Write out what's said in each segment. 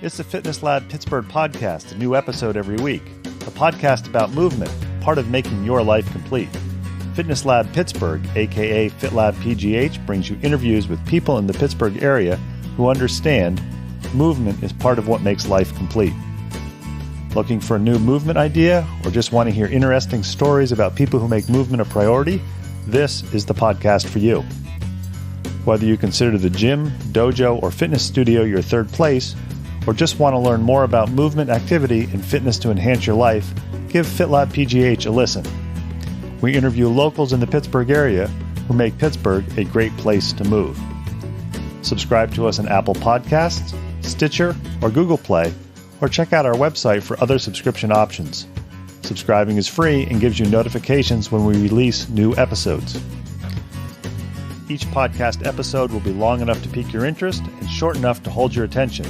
It's the Fitness Lab Pittsburgh podcast, a new episode every week. A podcast about movement, part of making your life complete. Fitness Lab Pittsburgh, aka FitLab PGH, brings you interviews with people in the Pittsburgh area who understand movement is part of what makes life complete. Looking for a new movement idea or just want to hear interesting stories about people who make movement a priority? This is the podcast for you. Whether you consider the gym, dojo, or fitness studio your third place, or just want to learn more about movement, activity, and fitness to enhance your life, give FitLab PGH a listen. We interview locals in the Pittsburgh area who make Pittsburgh a great place to move. Subscribe to us on Apple Podcasts, Stitcher, or Google Play, or check out our website for other subscription options. Subscribing is free and gives you notifications when we release new episodes. Each podcast episode will be long enough to pique your interest and short enough to hold your attention.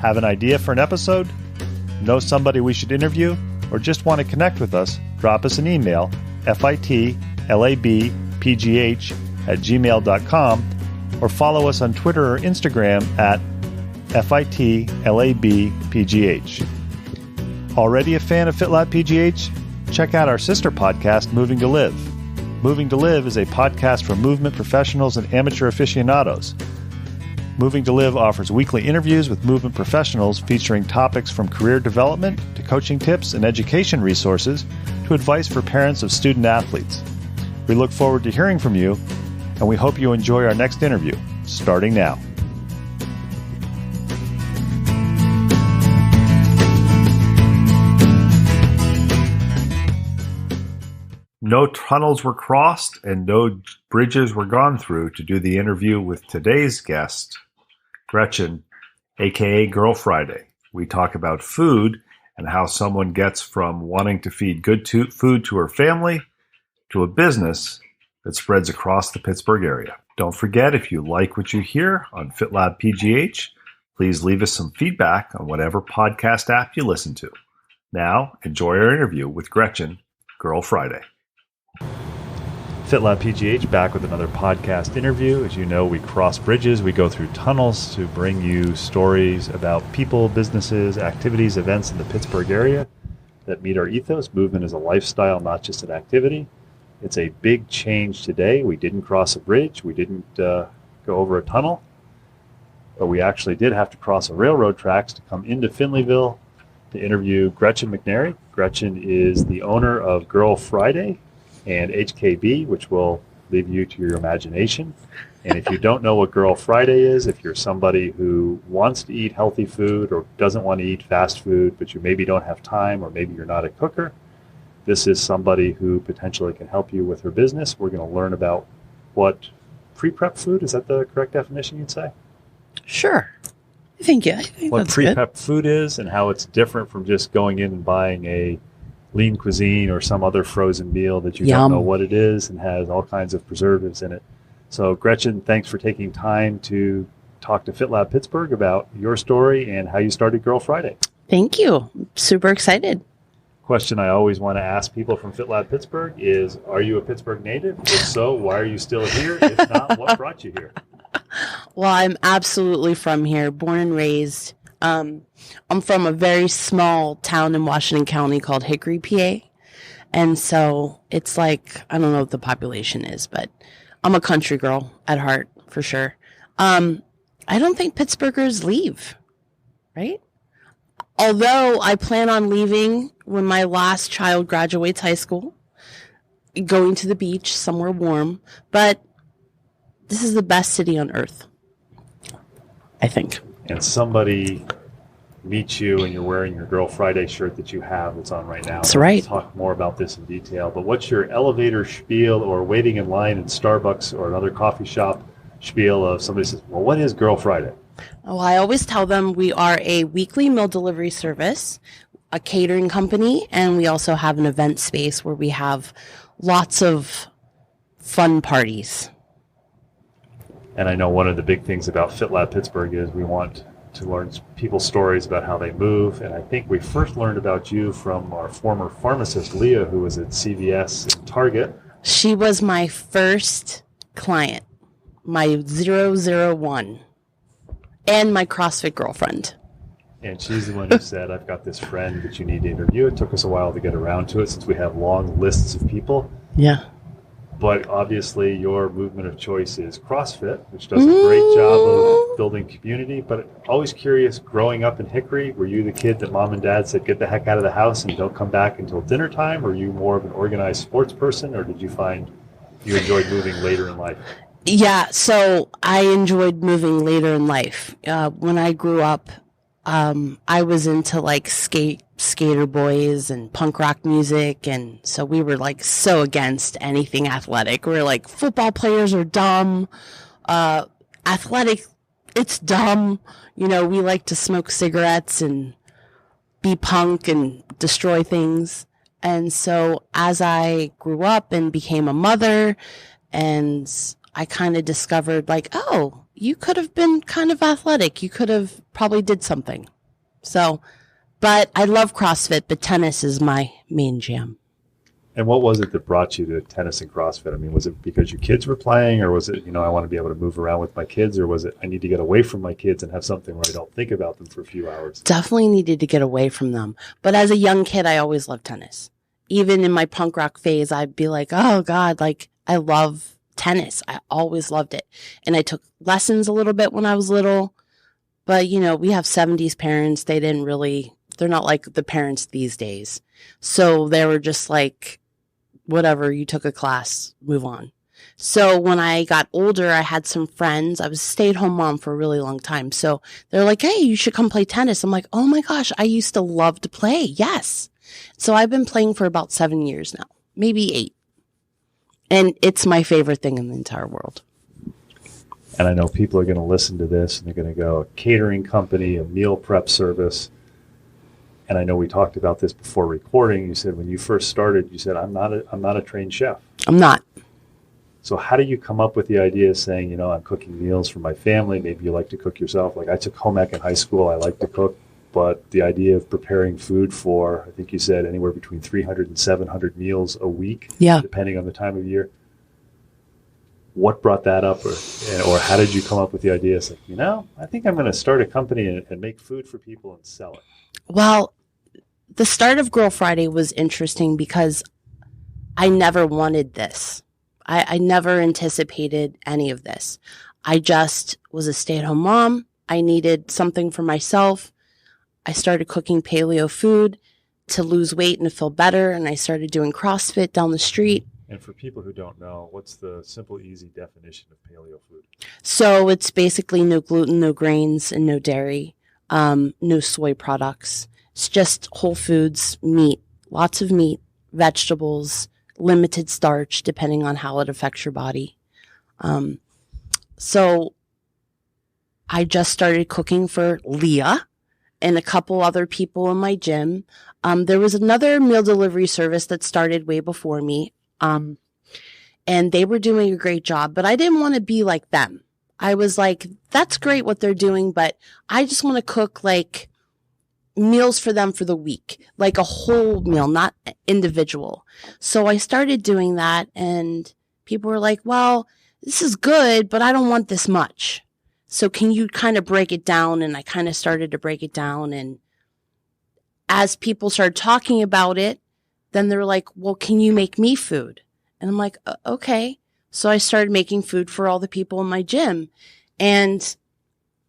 Have an idea for an episode? Know somebody we should interview? Or just want to connect with us? Drop us an email, fitlabpgh@gmail.com, or follow us on Twitter or Instagram at fitlabpgh. Already a fan of FitLab PGH? Check out our sister podcast, Moving to Live. Moving to Live is a podcast for movement professionals and amateur aficionados. Moving to Live offers weekly interviews with movement professionals featuring topics from career development to coaching tips and education resources to advice for parents of student athletes. We look forward to hearing from you, and we hope you enjoy our next interview, starting now. No tunnels were crossed and no bridges were gone through to do the interview with today's guest, Gretchen, aka Girl Friday. We talk about food and how someone gets from wanting to feed good food to her family to a business that spreads across the Pittsburgh area. Don't forget, if you like what you hear on FitLab PGH, please leave us some feedback on whatever podcast app you listen to. Now, enjoy our interview with Gretchen, Girl Friday. FitLab PGH back with another podcast interview. As you know, we cross bridges, we go through tunnels to bring you stories about people, businesses, activities, events in the Pittsburgh area that meet our ethos. Movement is a lifestyle, not just an activity. It's a big change today. We didn't cross a bridge, we didn't go over a tunnel, but we actually did have to cross a railroad tracks to come into Finleyville to interview Gretchen McNary. Gretchen is the owner of Girl Friday and HKB, which will leave you to your imagination. And if you don't know what Girl Friday is, if you're somebody who wants to eat healthy food or doesn't want to eat fast food, but you maybe don't have time or maybe you're not a cooker, this is somebody who potentially can help you with her business. We're going to learn about what pre-prep food, is that the correct definition you'd say? Sure. I think what pre-prep food is and how it's different from just going in and buying a lean cuisine or some other frozen meal that you don't know what it is and has all kinds of preservatives in it. So Gretchen, thanks for taking time to talk to FitLab Pittsburgh about your story and how you started Girl Friday. Thank you. Super excited. Question I always want to ask people from FitLab Pittsburgh is, are you a Pittsburgh native? If so, why are you still here? If not, what brought you here? Well, I'm absolutely from here, born and raised. I'm from a very small town in Washington County called Hickory, PA. And so it's like, I don't know what the population is, but I'm a country girl at heart, for sure. I don't think Pittsburghers leave, right? Although I plan on leaving when my last child graduates high school, going to the beach, somewhere warm. But this is the best city on earth, I think. And somebody meets you and you're wearing your Girl Friday shirt that you have that's on right now. That's right. Let's talk more about this in detail. But what's your elevator spiel or waiting in line in Starbucks or another coffee shop spiel of somebody says, well, what is Girl Friday? Well, I always tell them we are a weekly meal delivery service, a catering company, and we also have an event space where we have lots of fun parties. And I know one of the big things about FitLab Pittsburgh is we want to learn people's stories about how they move. And I think we first learned about you from our former pharmacist, Leah, who was at CVS and Target. She was my first client, my 001, and my CrossFit girlfriend. And she's the one who said, I've got this friend that you need to interview. It took us a while to get around to it since we have long lists of people. Yeah. But obviously your movement of choice is CrossFit, which does a great job of building community. But always curious, growing up in Hickory, were you the kid that mom and dad said, get the heck out of the house and don't come back until dinner time? Or were you more of an organized sports person? Or did you find you enjoyed moving later in life? Yeah, so I enjoyed moving later in life. When I grew up, I was into like skater boys and punk rock music, and so we were like so against anything athletic. We were like, football players are dumb, athletic, it's dumb. You know, we like to smoke cigarettes and be punk and destroy things. And so as I grew up and became a mother, and I kind of discovered like, oh, you could have been kind of athletic. You could have probably did something. So, but I love CrossFit, but tennis is my main jam. And what was it that brought you to tennis and CrossFit? I mean, was it because your kids were playing, or was it, I want to be able to move around with my kids, or was it, I need to get away from my kids and have something where I don't think about them for a few hours? Definitely needed to get away from them. But as a young kid, I always loved tennis. Even in my punk rock phase, I'd be like, oh God, like I love tennis. I always loved it. And I took lessons a little bit when I was little, but we have 70s parents. They're not like the parents these days. So they were just like, whatever, you took a class, move on. So when I got older, I had some friends. I was a stay-at-home mom for a really long time. So they're like, hey, you should come play tennis. I'm like, oh my gosh, I used to love to play. Yes. So I've been playing for about 7 years now, maybe 8. And it's my favorite thing in the entire world. And I know people are going to listen to this and they're going to go, a catering company, a meal prep service. And I know we talked about this before recording. You said when you first started, you said, I'm not a trained chef. I'm not. So how do you come up with the idea of saying, I'm cooking meals for my family. Maybe you like to cook yourself. Like I took home ec in high school. I like to cook. But the idea of preparing food for, I think you said, anywhere between 300 and 700 meals a week, depending on the time of year. What brought that up? Or how did you come up with the idea? It's like, I think I'm going to start a company and make food for people and sell it. Well, the start of Girl Friday was interesting because I never wanted this. I never anticipated any of this. I just was a stay-at-home mom. I needed something for myself. I started cooking paleo food to lose weight and to feel better. And I started doing CrossFit down the street. And for people who don't know, what's the simple, easy definition of paleo food? So it's basically no gluten, no grains, and no dairy, no soy products. It's just whole foods, meat, lots of meat, vegetables, limited starch, depending on how it affects your body. So I just started cooking for Leah and a couple other people in my gym. There was another meal delivery service that started way before me. And they were doing a great job, but I didn't want to be like them. I was like, that's great what they're doing, but I just want to cook like meals for them for the week, like a whole meal, not individual. So I started doing that and people were like, well, this is good, but I don't want this much. So can you kind of break it down? And I kind of started to break it down. And as people started talking about it, then they're like, well, can you make me food? And I'm like, okay. So I started making food for all the people in my gym. And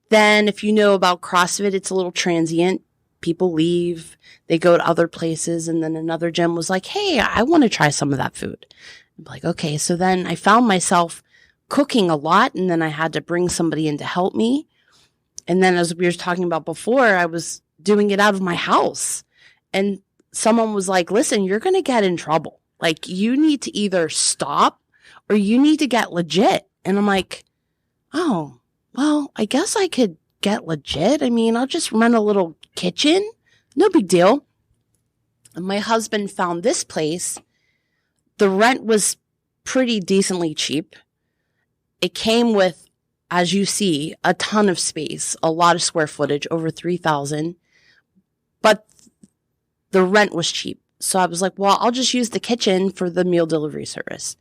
then if you know about CrossFit, it's a little transient. People leave, they go to other places. And then another gym was like, hey, I want to try some of that food. I'm like, okay. So then I found myself cooking a lot, and then I had to bring somebody in to help me. And then as we were talking about before, I was doing it out of my house. And someone was like, listen, you're going to get in trouble. Like, you need to either stop or you need to get legit. And I'm like, oh, well, I guess I could get legit. I mean, I'll just rent a little kitchen. No big deal. And my husband found this place. The rent was pretty decently cheap. It came with, as you see, a ton of space, a lot of square footage, over 3,000. But the rent was cheap. So I was like, well, I'll just use the kitchen for the meal delivery service.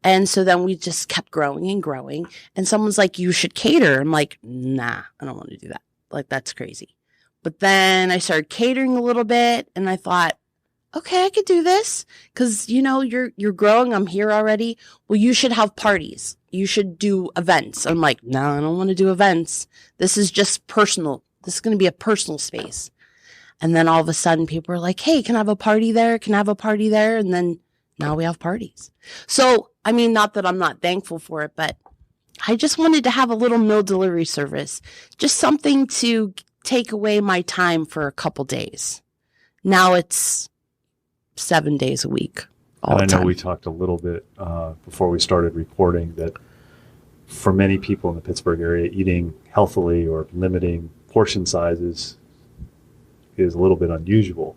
And so then we just kept growing and growing. And someone's like, you should cater. I'm like, nah, I don't want to do that. Like, that's crazy. But then I started catering a little bit, and I thought, okay, I could do this because, you're growing. I'm here already. Well, you should have parties. You should do events. I'm like, no, I don't want to do events. This is just personal. This is going to be a personal space. And then all of a sudden people are like, hey, can I have a party there? Can I have a party there? And then now we have parties. So, not that I'm not thankful for it, but I just wanted to have a little meal delivery service, just something to take away my time for a couple days. Now it's 7 days a week. And I know we talked a little bit before we started recording that for many people in the Pittsburgh area, eating healthily or limiting portion sizes is a little bit unusual.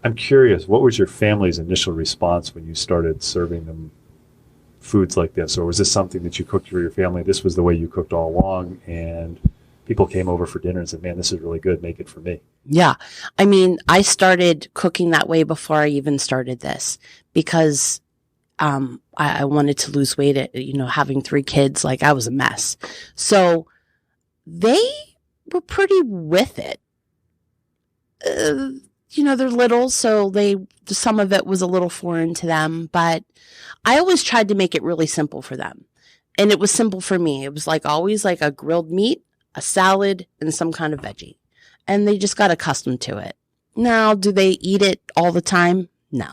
I'm curious, what was your family's initial response when you started serving them foods like this? Or was this something that you cooked for your family? This was the way you cooked all along, and people came over for dinner and said, man, this is really good. Make it for me. Yeah. I started cooking that way before I even started this because I wanted to lose weight. Having 3 kids, I was a mess. So they were pretty with it. They're little, so some of it was a little foreign to them, but I always tried to make it really simple for them. And it was simple for me. It was always a grilled meat, a salad, and some kind of veggie. And they just got accustomed to it. Now, do they eat it all the time? No.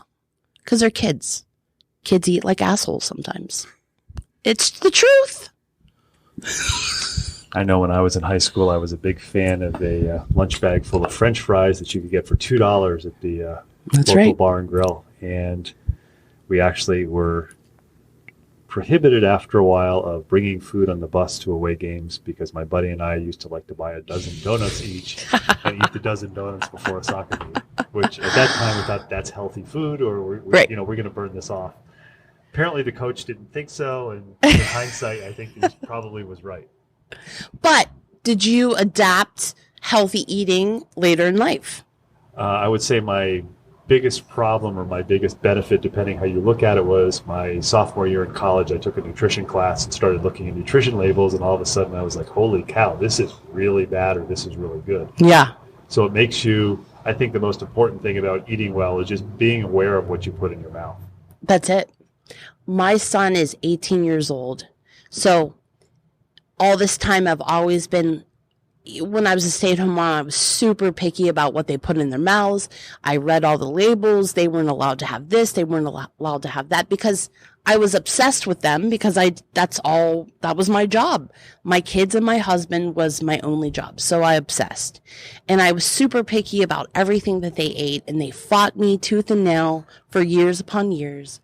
Because they're kids. Kids eat like assholes sometimes. It's the truth. I know when I was in high school, I was a big fan of a lunch bag full of French fries that you could get for $2 at the local bar and grill. And we actually were prohibited after a while of bringing food on the bus to away games because my buddy and I used to like to buy a dozen donuts each and eat the dozen donuts before a soccer game, which at that time we thought that's healthy food, or we're going to burn this off. Apparently the coach didn't think so, and in hindsight, I think he probably was right. But did you adapt healthy eating later in life? I would say my biggest problem or my biggest benefit, depending how you look at it, was my sophomore year in college. I took a nutrition class and started looking at nutrition labels, and all of a sudden I was like, holy cow, this is really bad or this is really good. Yeah. So it makes you, I think the most important thing about eating well is just being aware of what you put in your mouth. That's it. My son is 18 years old. So all this time I've always been, when I was a stay-at-home mom, I was super picky about what they put in their mouths. I read all the labels. They weren't allowed to have this. They weren't allowed to have that because I was obsessed with them because that was my job. My kids and my husband was my only job. So I obsessed. And I was super picky about everything that they ate, and they fought me tooth and nail for years upon years.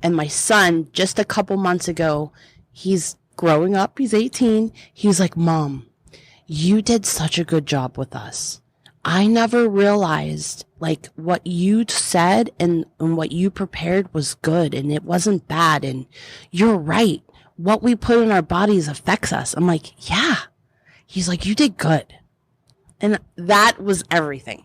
And my son, just a couple months ago, he's growing up. He's 18. He was like, Mom, you did such a good job with us. I never realized what you said and what you prepared was good and it wasn't bad. And you're right. What we put in our bodies affects us. I'm like, yeah. He's like, you did good. And that was everything.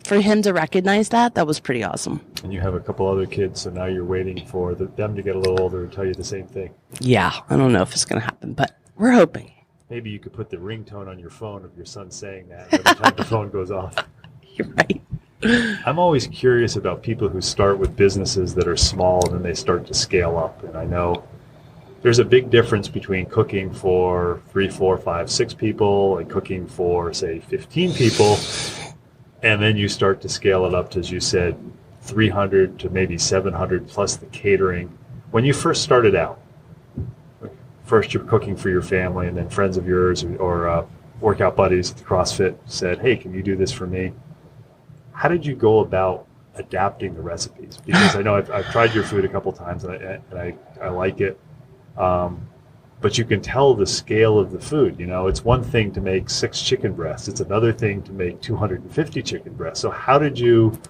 For him to recognize that was pretty awesome. And you have a couple other kids, so now you're waiting for them to get a little older and tell you the same thing. Yeah, I don't know if it's going to happen, but we're hoping. Maybe you could put the ringtone on your phone of your son saying that every time the phone goes off. You're right. I'm always curious about people who start with businesses that are small and then they start to scale up. And I know there's a big difference between cooking for 3, 4, 5, 6 people and cooking for, say, 15 people. And then you start to scale it up to, as you said, 300 to maybe 700 plus the catering. When you first started out, first you're cooking for your family, and then friends of yours or workout buddies at the CrossFit said, hey, can you do this for me? How did you go about adapting the recipes? Because I know I've tried your food a couple times, and I like it. But you can tell the scale of the food. It's one thing to make 6 chicken breasts. It's another thing to make 250 chicken breasts. So how did you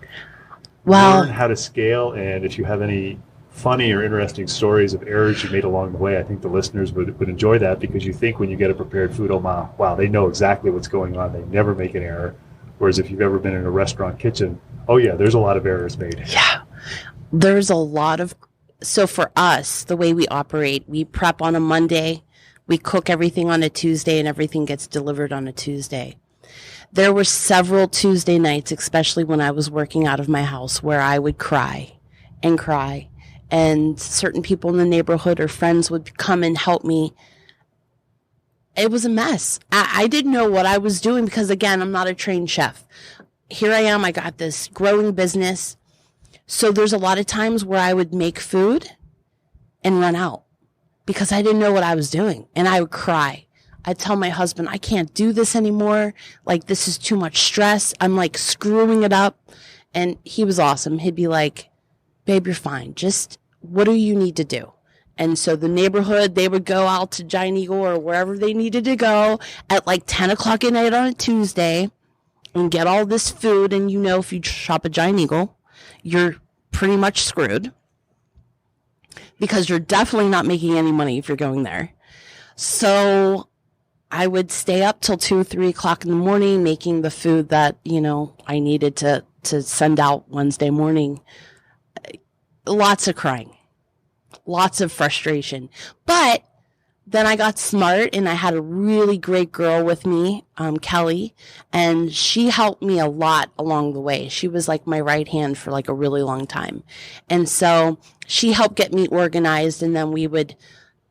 learn how to scale? And if you have any funny or interesting stories of errors you made along the way, I think the listeners would enjoy that, because you think when you get a prepared food, oh, wow, they know exactly what's going on. They never make an error. Whereas if you've ever been in a restaurant kitchen, oh, yeah, there's a lot of errors made. Yeah, there's a lot of. So for us, the way we operate, we prep on a Monday, we cook everything on a Tuesday, and everything gets delivered on a Tuesday. There were several Tuesday nights, especially when I was working out of my house, where I would cry and cry. And certain people in the neighborhood or friends would come and help me. It was a mess. I didn't know what I was doing because, again, I'm not a trained chef. Here I am. I got this growing business. So there's a lot of times where I would make food and run out because I didn't know what I was doing. And I would cry. I'd tell my husband, I can't do this anymore. Like, this is too much stress. I'm like screwing it up. And he was awesome. He'd be like, babe, you're fine. Just what do you need to do? And so the neighborhood, they would go out to Giant Eagle or wherever they needed to go at like 10 o'clock at night on a Tuesday and get all this food. And you know, if you shop at Giant Eagle, you're pretty much screwed because you're definitely not making any money if you're going there. So I would stay up till 2 or 3 o'clock in the morning making the food that, you know, I needed to send out Wednesday morning. Lots of crying. Lots of frustration. But then I got smart and I had a really great girl with me, Kelly, and she helped me a lot along the way. She was like my right hand for like a really long time. And so she helped get me organized, and then we would,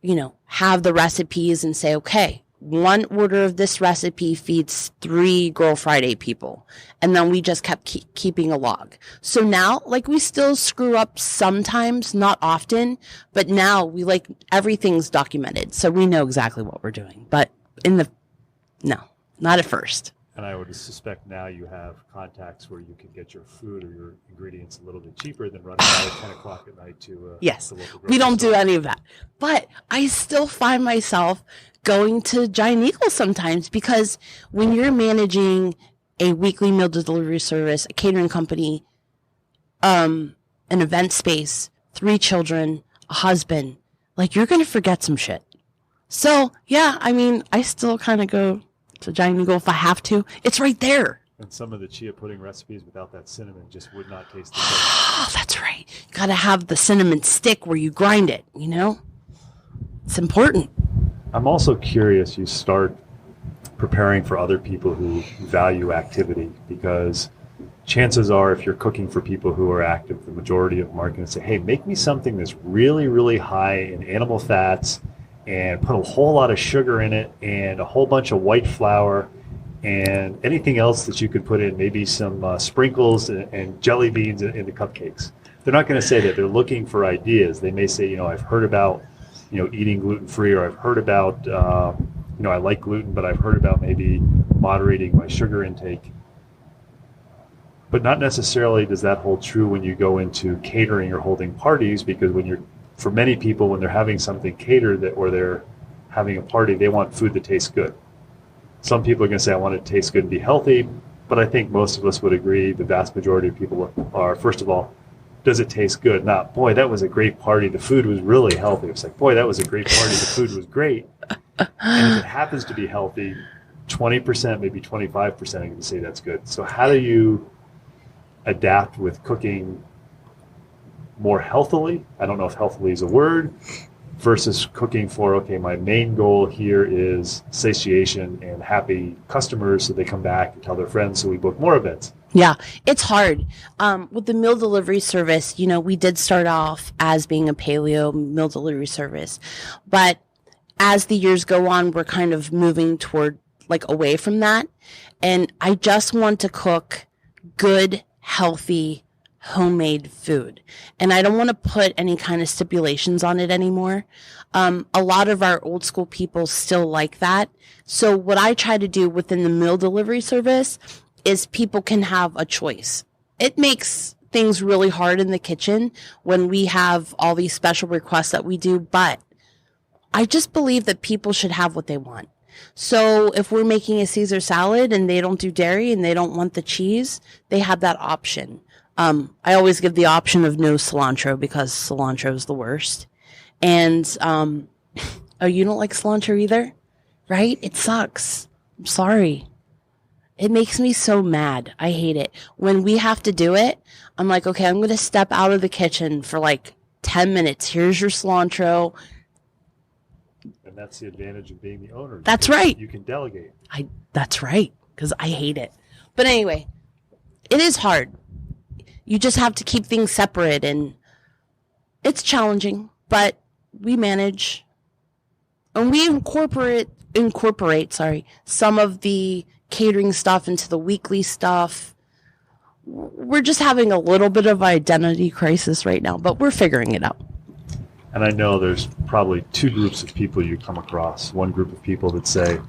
you know, have the recipes and say, okay, one order of this recipe feeds 3 Girl Friday people. And then we just kept keeping a log. So now, like, we still screw up sometimes, not often, but now we like everything's documented. So we know exactly what we're doing. But no, not at first. And I would suspect now you have contacts where you can get your food or your ingredients a little bit cheaper than running out at 10 o'clock at night to yes, the local we don't store. do any of that. But I still find myself going to Giant Eagle sometimes because when you're managing a weekly meal delivery service, a catering company, an event space, 3 children, a husband, like, you're going to forget some shit. So, yeah, I mean, I still kind of go to Giant Eagle if I have to. It's right there. And some of the chia pudding recipes without that cinnamon just would not taste the same. Oh, that's right. Got to have the cinnamon stick where you grind it, you know? It's important. I'm also curious, you start preparing for other people who value activity, because chances are if you're cooking for people who are active, the majority of them are going to say, hey, make me something that's really, really high in animal fats and put a whole lot of sugar in it and a whole bunch of white flour and anything else that you could put in, maybe some sprinkles and jelly beans in the cupcakes. They're not going to say that. They're looking for ideas. They may say, you know, I've heard about, you know, eating gluten-free, or I've heard about, you know, I like gluten, but I've heard about maybe moderating my sugar intake. But not necessarily does that hold true when you go into catering or holding parties, because for many people, when they're having something catered or they're having a party, they want food that tastes good. Some people are going to say, I want it to taste good and be healthy, but I think most of us would agree, the vast majority of people are, first of all, does it taste good? Not, boy, that was a great party, the food was really healthy. It's like, boy, that was a great party, the food was great. And if it happens to be healthy, 20%, maybe 25% are going to say that's good. So how do you adapt with cooking more healthily? I don't know if healthily is a word, versus cooking for, okay, my main goal here is satiation and happy customers so they come back and tell their friends so we book more events. Yeah, it's hard. With the meal delivery service, you know, we did start off as being a paleo meal delivery service, but as the years go on, we're kind of moving toward, like, away from that. And I just want to cook good, healthy, homemade food. And I don't want to put any kind of stipulations on it anymore. A lot of our old school people still like that. So what I try to do within the meal delivery service is people can have a choice. It makes things really hard in the kitchen when we have all these special requests that we do, but I just believe that people should have what they want. So if we're making a Caesar salad and they don't do dairy and they don't want the cheese, they have that option. I always give the option of no cilantro because cilantro is the worst. And, oh, you don't like cilantro either? Right? It sucks. I'm sorry. It makes me so mad. I hate it. When we have to do it, I'm like, okay, I'm going to step out of the kitchen for like 10 minutes. Here's your cilantro. And that's the advantage of being the owner. That's right. You can delegate. That's right. because I hate it. But anyway, it is hard. You just have to keep things separate, and it's challenging, but we manage. And we incorporate some of the catering stuff into the weekly stuff. We're just having a little bit of identity crisis right now, but we're figuring it out. And I know there's probably two groups of people you come across. One group of people that say,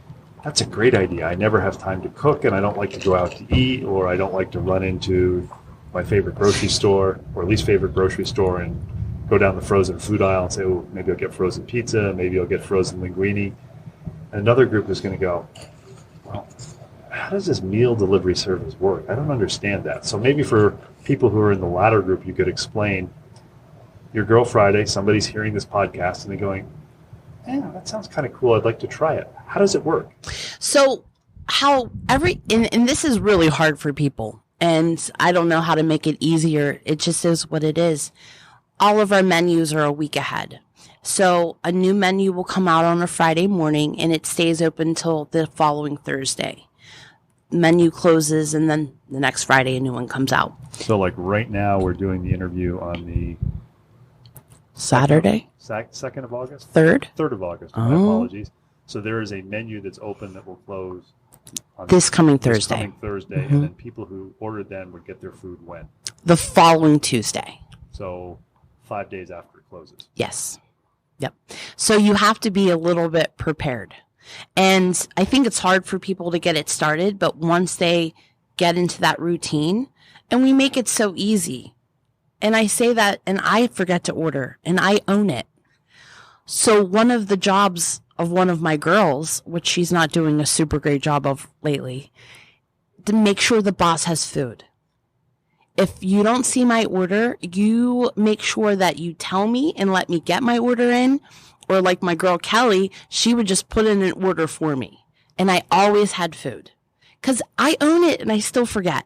that's a great idea. I never have time to cook, and I don't like to go out to eat, or I don't like to run into my favorite grocery store or least favorite grocery store and go down the frozen food aisle and say, oh, maybe I'll get frozen pizza, maybe I'll get frozen linguine. And another group is going to go, well, how does this meal delivery service work? I don't understand that. So maybe for people who are in the latter group, you could explain your Girl Friday, somebody's hearing this podcast and they're going, yeah, that sounds kind of cool. I'd like to try it. How does it work? So and this is really hard for people, and I don't know how to make it easier. It just is what it is. All of our menus are a week ahead. So a new menu will come out on a Friday morning, and it stays open until the following Thursday. Menu closes, and then the next Friday a new one comes out. So like right now we're doing the interview on the Saturday? 2nd of August? 3rd? 3rd of August. My apologies. So there is a menu that's open that will close on this coming Thursday. And then people who ordered then would get their food when? The following Tuesday. So 5 days after it closes. Yes. Yep. So you have to be a little bit prepared. And I think it's hard for people to get it started, but once they get into that routine, and we make it so easy. And I say that, and I forget to order, and I own it. So one of the jobs of one of my girls, which she's not doing a super great job of lately, to make sure the boss has food. If you don't see my order, you make sure that you tell me and let me get my order in. Or like my girl Kelly, she would just put in an order for me. And I always had food. Because I own it and I still forget.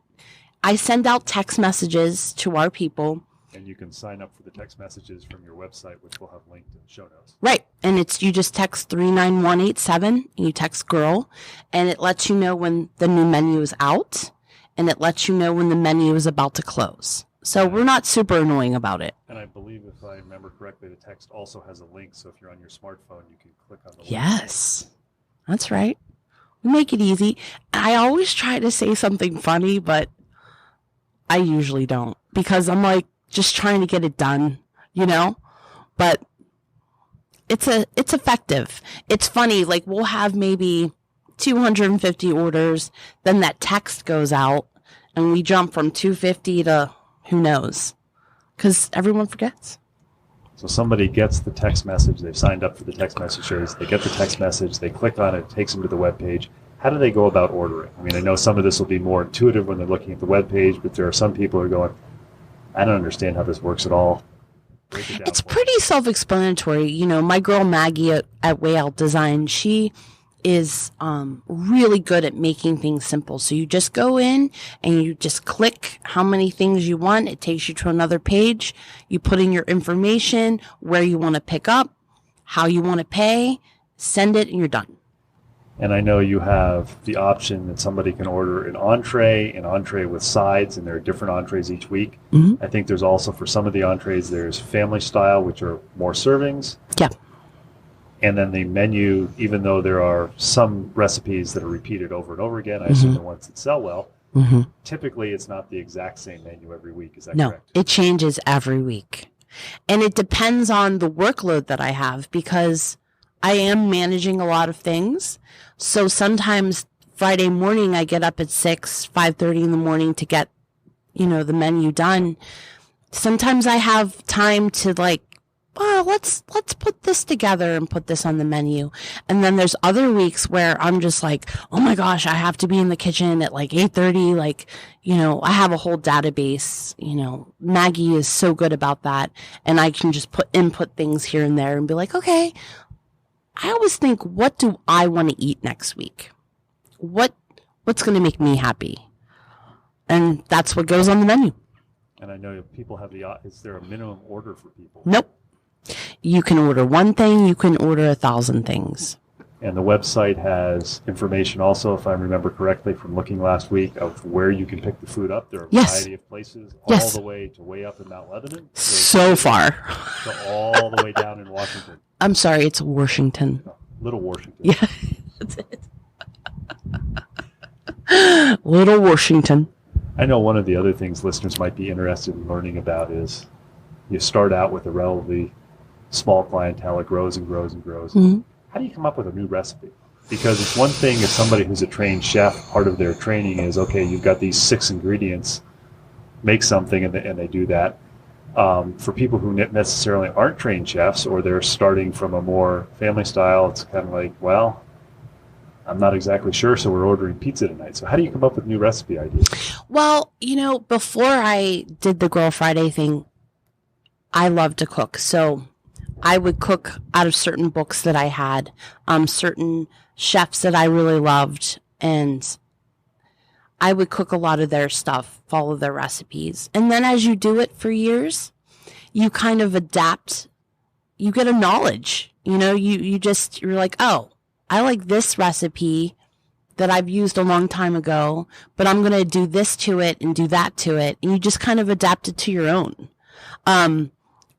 I send out text messages to our people. And you can sign up for the text messages from your website, which we'll have linked in the show notes. Right. And you just text 39187, and you text girl, and it lets you know when the new menu is out, and it lets you know when the menu is about to close. So we're not super annoying about it. And I believe, if I remember correctly, the text also has a link. So if you're on your smartphone, you can click on the link. Yes, that's right. We make it easy. I always try to say something funny, but I usually don't, because I'm like just trying to get it done, but it's effective. It's funny. Like we'll have maybe 250 orders. Then that text goes out and we jump from 250 to who knows, because everyone forgets. So somebody gets the text message. They've signed up for the text messages. They get the text message. They click on it. It takes them to the web page. How do they go about ordering? I mean, I know some of this will be more intuitive when they're looking at the web page, but there are some people who are going, I don't understand how this works at all. It's pretty self-explanatory. My girl Maggie at Way Out Design, she is really good at making things simple. So you just go in and you just click how many things you want. It takes you to another page. You put in your information, where you want to pick up, how you want to pay, send it, and you're done. And I know you have the option that somebody can order an entree with sides, and there are different entrees each week. Mm-hmm. I think there's also, for some of the entrees, there's family style, which are more servings. Yeah. And then the menu, even though there are some recipes that are repeated over and over again, I assume the ones that sell well, typically it's not the exact same menu every week. Is that correct? No, it changes every week. And it depends on the workload that I have, because I am managing a lot of things. So sometimes Friday morning I get up at 5:30 in the morning to get, the menu done. Sometimes I have time to let's put this together and put this on the menu. And then there's other weeks where I'm just like, oh my gosh, I have to be in the kitchen at 8:30. I have a whole database, Maggie is so good about that. And I can just input things here and there and be like, okay, I always think, what do I want to eat next week? What's going to make me happy? And that's what goes on the menu. And I know people have is there a minimum order for people? Nope. You can order one thing. You can order 1,000 things. And the website has information also, if I remember correctly, from looking last week, of where you can pick the food up. There are a variety of places, all the way to way up in Mount Lebanon. So far. So all the way down in Washington. I'm sorry, it's Washington. No, Little Washington. Yeah, that's it. Little Washington. I know one of the other things listeners might be interested in learning about is you start out with a relatively small clientele. It grows and grows and grows. Mm-hmm. How do you come up with a new recipe? Because it's one thing if somebody who's a trained chef, part of their training is, okay, you've got these 6 ingredients, make something, and they do that. For people who necessarily aren't trained chefs, or they're starting from a more family style, it's kind of like, well, I'm not exactly sure, so we're ordering pizza tonight. So how do you come up with new recipe ideas? Well, before I did the Girl Friday thing, I love to cook. So I would cook out of certain books that I had, certain chefs that I really loved, and I would cook a lot of their stuff, follow their recipes. And then as you do it for years, you kind of adapt. You get a knowledge, you're like, oh, I like this recipe that I've used a long time ago, but I'm going to do this to it and do that to it. And you just kind of adapt it to your own.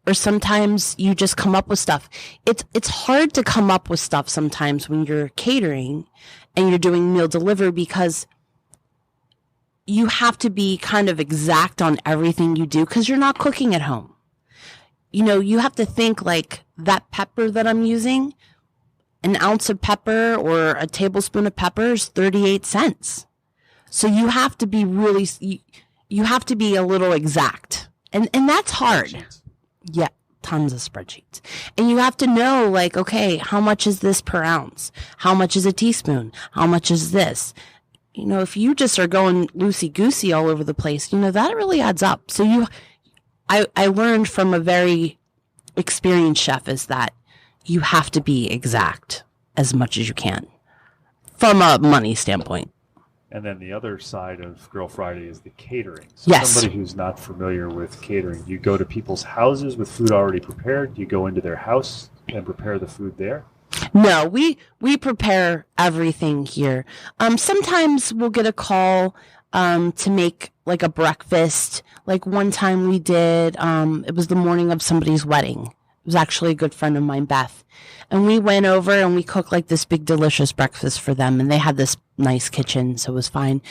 Or sometimes you just come up with stuff. It's hard to come up with stuff sometimes when you're catering and you're doing meal delivery, because you have to be kind of exact on everything you do because you're not cooking at home. You have to think like that pepper that I'm using, an ounce of pepper or a tablespoon of pepper is 38 cents. So you have to be you have to be a little exact. And that's hard. Yeah, tons of spreadsheets. And you have to know, like, okay, how much is this per ounce? How much is a teaspoon? How much is this? If you just are going loosey-goosey all over the place, that really adds up. So I learned from a very experienced chef is that you have to be exact as much as you can from a money standpoint. And then the other side of Girl Friday is the catering. So yes. Somebody who's not familiar with catering, you go to people's houses with food already prepared? You go into their house and prepare the food there? No, we prepare everything here. Sometimes we'll get a call to make like a breakfast. Like one time we did, it was the morning of somebody's wedding. It was actually a good friend of mine, Beth. And we went over and we cooked like this big delicious breakfast for them. And they had this nice kitchen, so it was fine.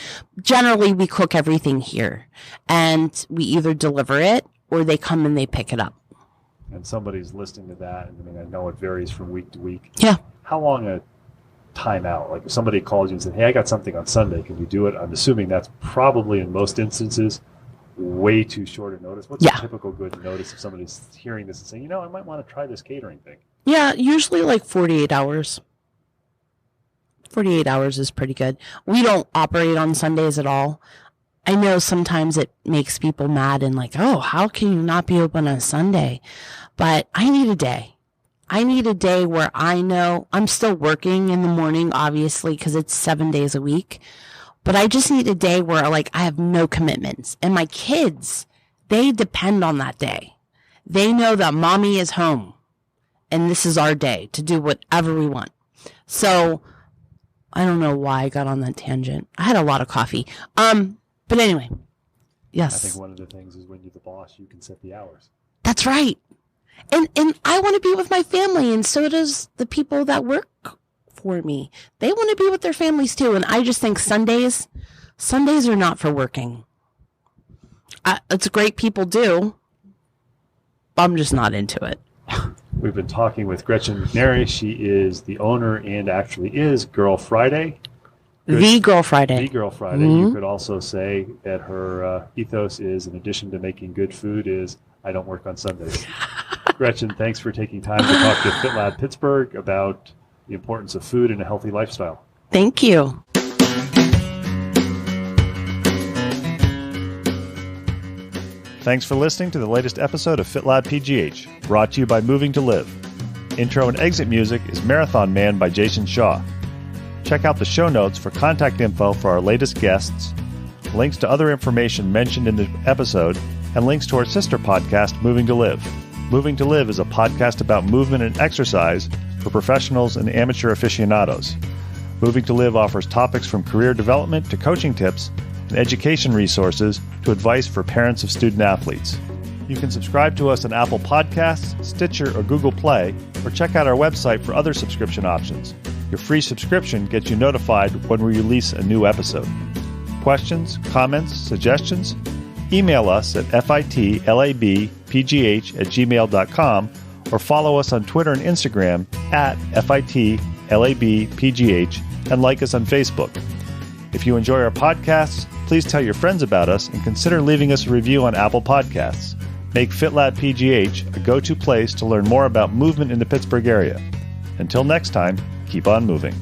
Generally, we cook everything here. And we either deliver it or they come and they pick it up. And somebody's listening to that. And I know it varies from week to week. Yeah. How long a time out? Like if somebody calls you and says, hey, I got something on Sunday, can we do it? I'm assuming that's probably in most instances way too short a notice. What's a typical good notice if somebody's hearing this and saying, I might want to try this catering thing? Yeah, usually like 48 hours. 48 hours is pretty good. We don't operate on Sundays at all. I know sometimes it makes people mad and like, oh, how can you not be open on Sunday? But I need a day. I need a day where I know I'm still working in the morning, obviously, because it's 7 days a week. But I just need a day where like I have no commitments. And my kids, they depend on that day. They know that mommy is home. And this is our day to do whatever we want. So I don't know why I got on that tangent. I had a lot of coffee. But anyway, yes. I think one of the things is when you're the boss, you can set the hours. That's right. And I want to be with my family, and so does the people that work for me. They want to be with their families too. And I just think Sundays are not for working. It's great people do. I'm just not into it. We've been talking with Gretchen McNary. She is the owner and actually is Girl Friday. The Girl Friday. The Girl Friday. Mm-hmm. You could also say that her ethos is, in addition to making good food, is I don't work on Sundays. Gretchen, thanks for taking time to talk to FitLab Pittsburgh about the importance of food and a healthy lifestyle. Thank you. Thanks for listening to the latest episode of FitLab PGH, brought to you by Moving to Live. Intro and exit music is Marathon Man by Jason Shaw. Check out the show notes for contact info for our latest guests, links to other information mentioned in the episode, and links to our sister podcast, Moving to Live. Moving to Live is a podcast about movement and exercise for professionals and amateur aficionados. Moving to Live offers topics from career development to coaching tips and education resources to advice for parents of student athletes. You can subscribe to us on Apple Podcasts, Stitcher, or Google Play, or check out our website for other subscription options. Your free subscription gets you notified when we release a new episode. Questions, comments, suggestions? Email us at fitlabpgh@gmail.com or follow us on Twitter and Instagram at fitlabpgh and like us on Facebook. If you enjoy our podcasts, please tell your friends about us and consider leaving us a review on Apple Podcasts. Make FitLab PGH a go-to place to learn more about movement in the Pittsburgh area. Until next time, keep on moving.